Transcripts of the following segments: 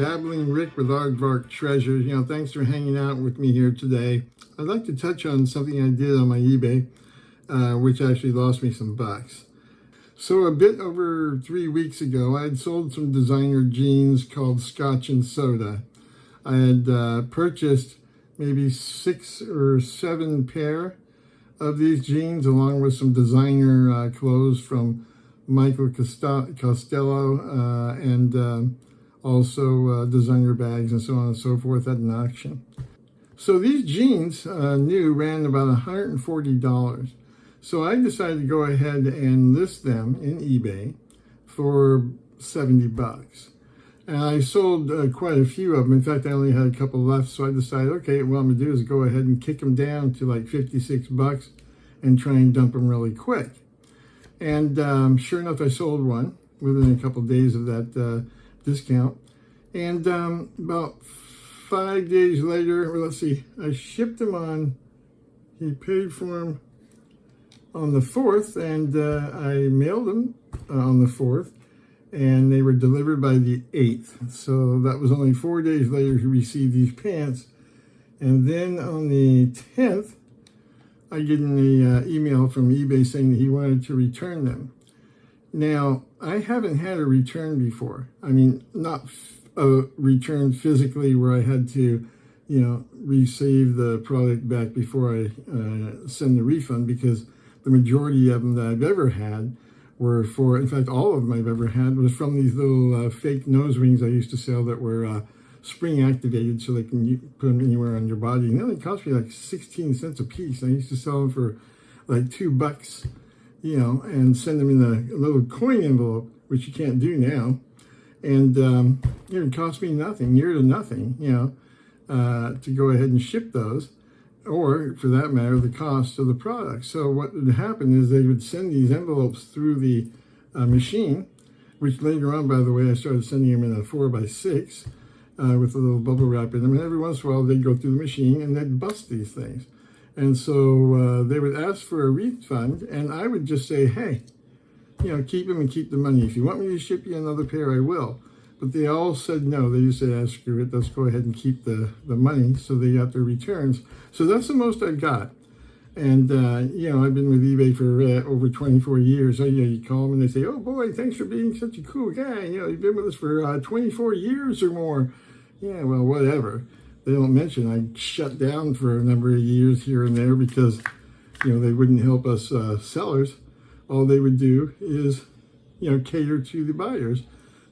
Babbling Rick with Aardvark Treasures. Thanks for hanging out with me here today. I'd like to touch on something I did on my eBay, which actually lost me some bucks. So a bit over 3 weeks ago, I had sold some designer jeans called Scotch and Soda. I had purchased maybe 6 or 7 pair of these jeans, along with some designer clothes from Michael Costello and also designer bags and so on and so forth at an auction. So these jeans new ran about $140. So I decided to go ahead and list them in eBay for 70 bucks. And I sold quite a few of them. In fact, I only had a couple left. So I decided, okay, what I'm gonna do is go ahead and kick them down to like 56 bucks and try and dump them really quick. And sure enough, I sold one within a couple of days of that discount. And about 5 days later, well, let's see, I shipped them on, he paid for them on the 4th, and I mailed them on the 4th, and they were delivered by the 8th. So that was only 4 days later he received these pants. And then on the 10th, I get an email from eBay saying that he wanted to return them. Now, I haven't had a return before. I mean, not a return physically where I had to, receive the product back before I send the refund, because the majority of them that I've ever had were for, in fact, all of them I've ever had was from these little fake nose rings I used to sell that were spring activated, so they can put them anywhere on your body. And they only cost me like 16 cents a piece. I used to sell them for like $2, and send them in a little coin envelope, which you can't do now. And it cost me nothing, near to nothing, to go ahead and ship those, or for that matter, the cost of the product. So what would happen is they would send these envelopes through the machine, which later on, by the way, I started sending them in a 4x6 with a little bubble wrap in them. And every once in a while, they'd go through the machine and they'd bust these things. And so they would ask for a refund, and I would just say, hey, keep them and keep the money. If you want me to ship you another pair, I will. But they all said no. They just said, screw it, let's go ahead and keep the money. So they got their returns. So that's the most I've got. And, I've been with eBay for over 24 years. So, you call them and they say, oh, boy, thanks for being such a cool guy. You've been with us for 24 years or more. Yeah, well, whatever. They don't mention I shut down for a number of years here and there because, they wouldn't help us sellers. All they would do is, cater to the buyers.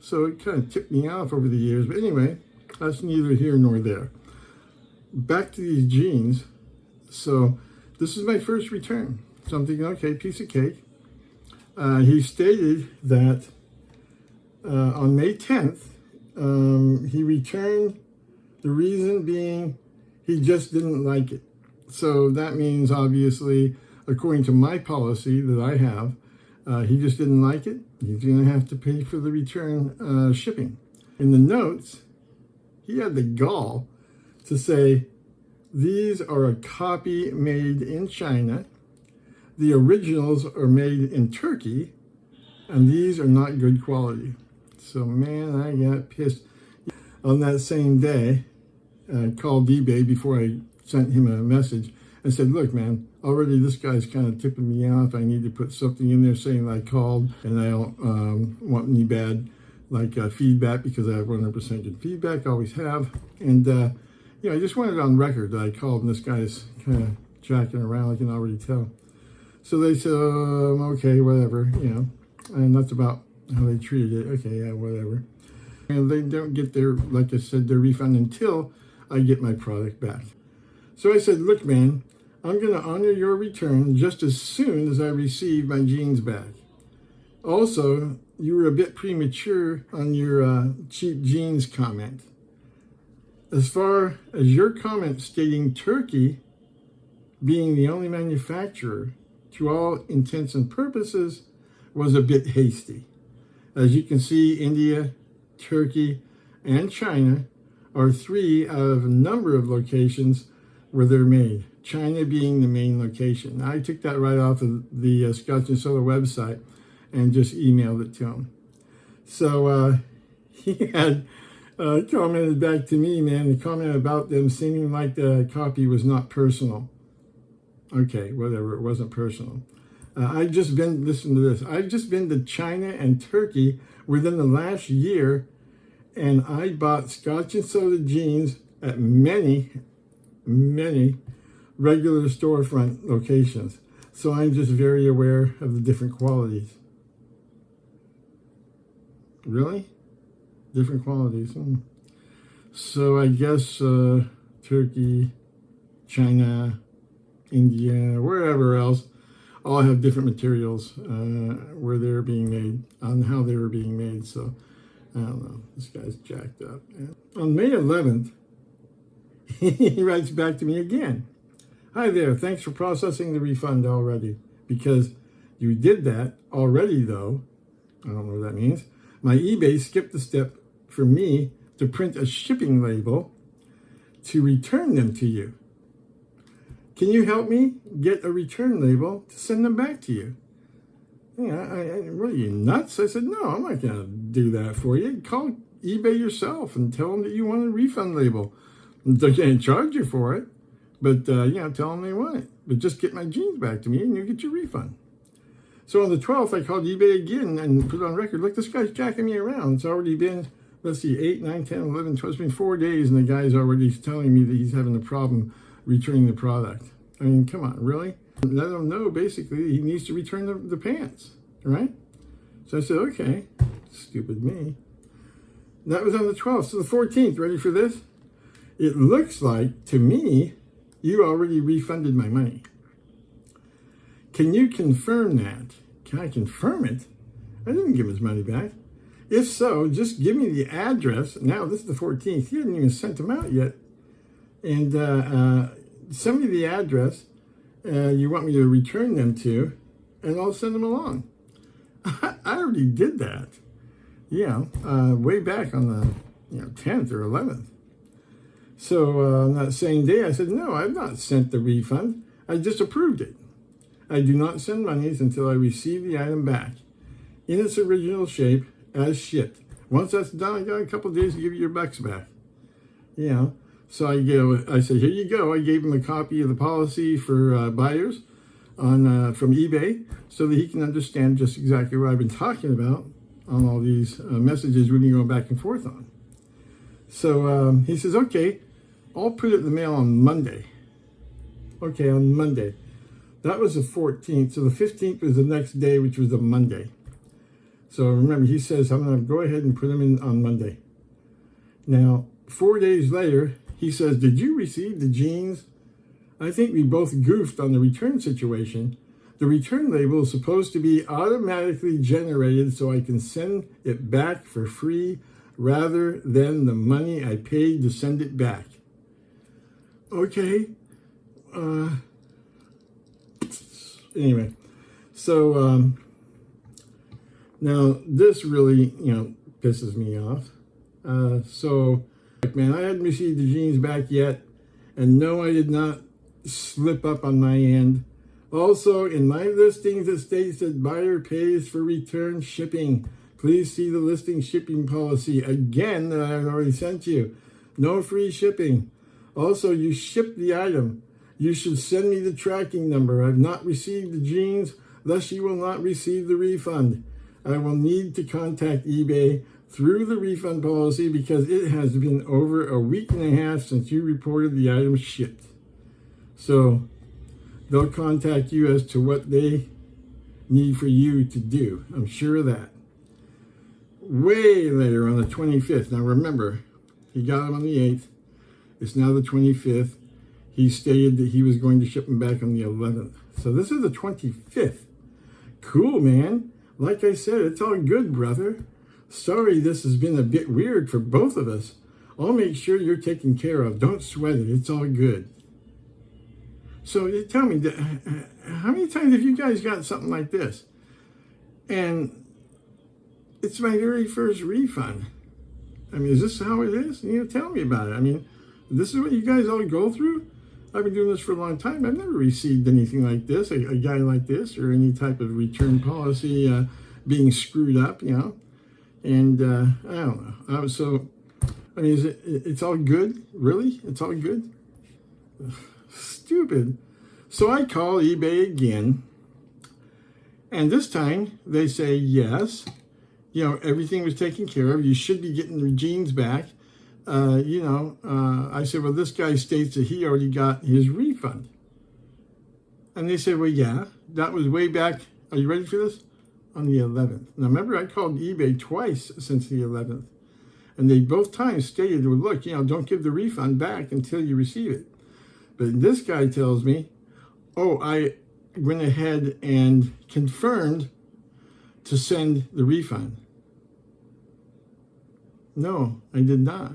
So it kind of tipped me off over the years. But anyway, that's neither here nor there. Back to these jeans. So this is my first return. So I'm thinking, okay, piece of cake. He stated that on May 10th, he returned. The reason being he just didn't like it. So that means, obviously, according to my policy that I have, he just didn't like it. He's going to have to pay for the return shipping. In the notes, he had the gall to say, these are a copy made in China. The originals are made in Turkey, and these are not good quality. So, man, I got pissed. On that same day, I called eBay before I sent him a message and said, look, man, already this guy's kind of tipping me off. I need to put something in there saying that I called, and I don't want any bad feedback, because I have 100% good feedback, always have. And, I just wanted it on record that I called, and this guy's kind of jacking around, I can already tell. So they said, okay, whatever, and that's about how they treated it. Okay, yeah, whatever. And they don't get their, like I said, their refund until I get my product back. So I said, look, man, I'm going to honor your return just as soon as I receive my jeans back. Also, you were a bit premature on your cheap jeans comment. As far as your comment stating Turkey being the only manufacturer, to all intents and purposes, was a bit hasty. As you can see, India, Turkey, and China are 3 out of a number of locations where they're made, China being the main location. I took that right off of the Scotch and Soda website and just emailed it to him. So he had commented back to me, man, the comment about them seeming like the copy was not personal. Okay, whatever, it wasn't personal. Listen to this, I've just been to China and Turkey within the last year, and I bought Scotch and Soda jeans at many regular storefront locations. So I'm just very aware of the different qualities. Really? Different qualities. So I guess Turkey, China, India, wherever else, all have different materials where they're being made, on how they were being made. So I don't know. This guy's jacked up. On May 11th, he writes back to me again. Hi there, thanks for processing the refund already. Because you did that already, though. I don't know what that means. My eBay skipped the step for me to print a shipping label to return them to you. Can you help me get a return label to send them back to you? Yeah, what are you, nuts? I said, no, I'm not going to do that for you. Call eBay yourself and tell them that you want a refund label. They can't charge you for it, but tell them they want it. But just get my jeans back to me and you get your refund. So on the 12th, I called eBay again and put on record, look, this guy's jacking me around. It's already been, let's see, 8, 9, 10, 11, 12, it's been 4 days, and the guy's already telling me that he's having a problem returning the product. I mean, come on, really? Let him know, basically, he needs to return the pants, right? So I said, okay, stupid me. That was on the 12th. So the 14th, ready for this? It looks like, to me, you already refunded my money. Can you confirm that? Can I confirm it? I didn't give his money back. If so, just give me the address. Now, this is the 14th. He hadn't even sent them out yet. And send me the address you want me to return them to, and I'll send them along. I already did that. Way back on the 10th or 11th. So on that same day, I said, no, I've not sent the refund. I just approved it. I do not send monies until I receive the item back in its original shape as shipped. Once that's done, I got a couple of days to give you your bucks back. So I said, here you go. I gave him a copy of the policy for buyers from eBay so that he can understand just exactly what I've been talking about on all these messages we've been going back and forth on. So he says, okay, I'll put it in the mail on Monday. Okay, on Monday. That was the 14th. So the 15th was the next day, which was a Monday. So remember, he says, I'm going to go ahead and put them in on Monday. Now, 4 days later, he says, did you receive the jeans? I think we both goofed on the return situation. The return label is supposed to be automatically generated so I can send it back for free rather than the money I paid to send it back. Okay. Anyway, so now this really, pisses me off. Man, I hadn't received the jeans back yet, and no, I did not slip up on my end. Also, in my listings, it states that buyer pays for return shipping. Please see the listing shipping policy again that I've already sent you. No free shipping. Also, you shipped the item. You should send me the tracking number. I've not received the jeans, thus you will not receive the refund. I will need to contact eBay through the refund policy because it has been over a week and a half since you reported the item shipped. So they'll contact you as to what they need for you to do. I'm sure of that. Way later on the 25th. Now remember, he got them on the 8th. It's now the 25th. He stated that he was going to ship them back on the 11th. So this is the 25th. Cool, man. Like I said, it's all good, brother. Sorry this has been a bit weird for both of us. I'll make sure you're taken care of. Don't sweat it. It's all good. So tell me, how many times have you guys got something like this? And it's my very first refund. I mean, is this how it is? Tell me about it. I mean, this is what you guys all go through? I've been doing this for a long time. I've never received anything like this, a guy like this, or any type of return policy being screwed up, And I don't know. So I mean, it's all good? Really? It's all good? Ugh, stupid. So I call eBay again, and this time they say, yes, everything was taken care of. You should be getting the jeans back. I said, well, this guy states that he already got his refund. And they said, well, yeah, that was way back. Are you ready for this? On the 11th. Now, remember, I called eBay twice since the 11th. And they both times stated, well, look, don't give the refund back until you receive it. But this guy tells me, oh, I went ahead and confirmed to send the refund. No, I did not.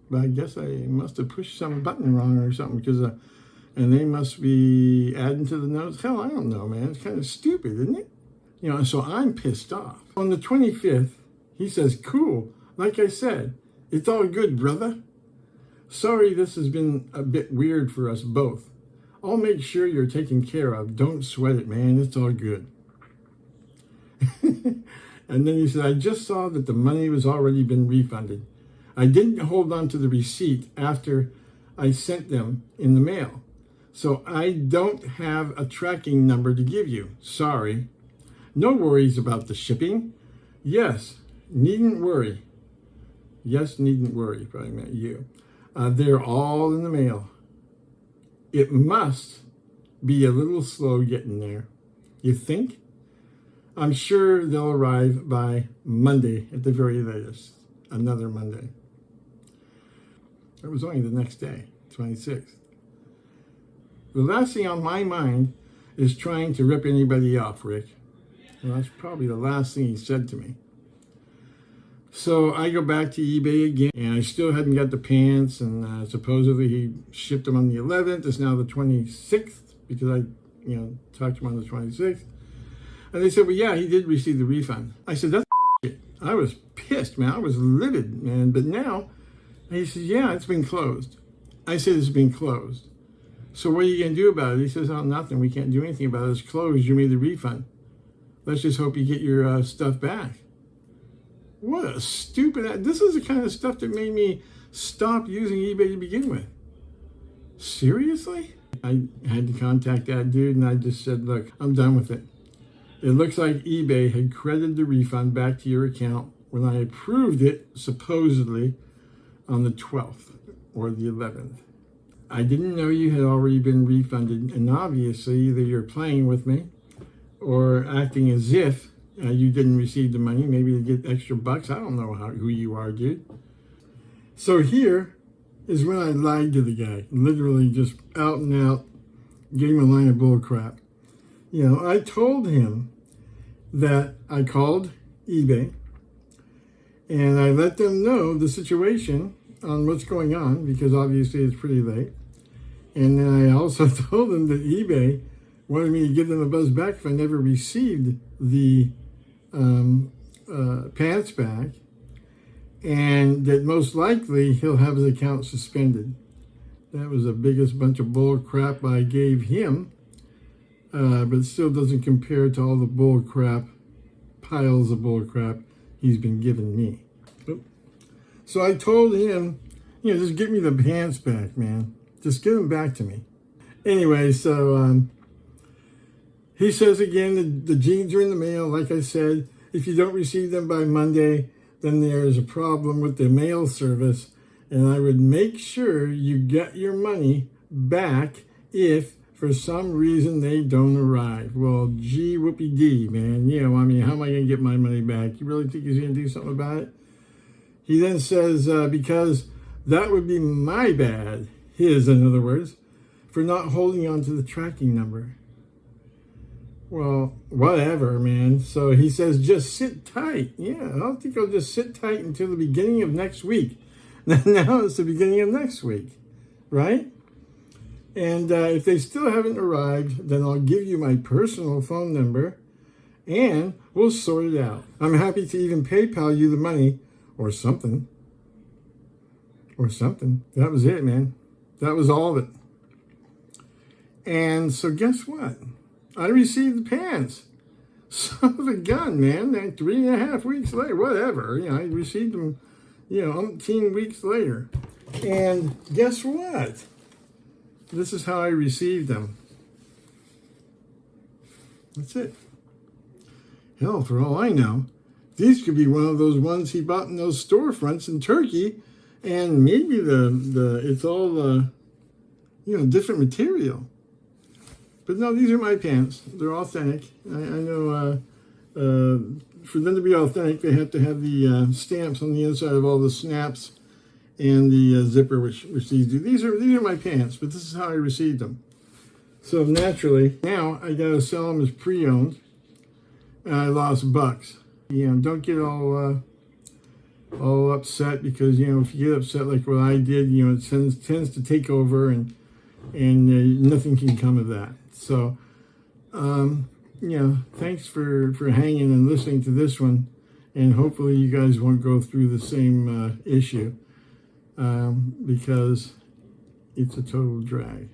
But I guess I must have pushed some button wrong or something, because and they must be adding to the notes. Hell, I don't know, man. It's kind of stupid, isn't it? So I'm pissed off. On the 25th, he says, cool. Like I said, it's all good, brother. Sorry, this has been a bit weird for us both. I'll make sure you're taken care of. Don't sweat it, man. It's all good. And then he said, I just saw that the money was already been refunded. I didn't hold on to the receipt after I sent them in the mail. So I don't have a tracking number to give you. Sorry. No worries about the shipping. Yes, needn't worry. Yes, needn't worry. Probably meant you. They're all in the mail. It must be a little slow getting there. You think? I'm sure they'll arrive by Monday at the very latest. Another Monday. It was only the next day, 26th. The last thing on my mind is trying to rip anybody off, Rick. Well, that's probably the last thing he said to me. So I go back to eBay again, and I still hadn't got the pants, and supposedly he shipped them on the 11th. It's now the 26th, because I, talked to him on the 26th. And they said, well, yeah, he did receive the refund. I said, that's shit. I was pissed, man. I was livid, man. But now, he says, yeah, it's been closed. I said, it's been closed. So what are you going to do about it? He says, oh, nothing. We can't do anything about it. It's closed. You made the refund. Let's just hope you get your stuff back. What a stupid... This is the kind of stuff that made me stop using eBay to begin with. Seriously? I had to contact that dude, and I just said, look, I'm done with it. It looks like eBay had credited the refund back to your account when I approved it, supposedly, on the 12th or the 11th. I didn't know you had already been refunded, and obviously either you're playing with me or acting as if you didn't receive the money, maybe to get extra bucks. I don't know who you are, dude. So here is when I lied to the guy, literally just out and out, gave him a line of bull crap. I told him that I called eBay and I let them know the situation on what's going on, because obviously it's pretty late. And then I also told them that eBay wanted me to give them a buzz back if I never received the pants back, and that most likely he'll have his account suspended. That was the biggest bunch of bull crap I gave him, but it still doesn't compare to all the bull crap, piles of bull crap he's been giving me. So I told him, just give me the pants back, man. Just give them back to me. Anyway, so he says again, the jeans are in the mail. Like I said, if you don't receive them by Monday, then there is a problem with the mail service, and I would make sure you get your money back if for some reason they don't arrive. Well, gee whoopie-dee, man. How am I going to get my money back? You really think he's going to do something about it? He then says, because that would be my bad, his, in other words, for not holding on to the tracking number. Well, whatever, man. So he says, just sit tight. Yeah, I don't think I'll just sit tight until the beginning of next week. Now it's the beginning of next week, right? And if they still haven't arrived, then I'll give you my personal phone number and we'll sort it out. I'm happy to even PayPal you the money or something. Or something. That was it, man. That was all of it. And so guess what? I received the pants. Son of a gun, man. And 3.5 weeks later, whatever. I received them, umpteen weeks later. And guess what? This is how I received them. That's it. Hell, for all I know, these could be one of those ones he bought in those storefronts in Turkey, and maybe it's all different material. But no, these are my pants. They're authentic. I know for them to be authentic, they have to have the stamps on the inside of all the snaps and the zipper, which these do. These are my pants, but this is how I received them. So naturally, now I gotta sell them as pre-owned, and I lost bucks. Don't get all upset, because if you get upset like what I did, it tends to take over, and nothing can come of that. So, thanks for hanging and listening to this one, and hopefully you guys won't go through the same issue, because it's a total drag.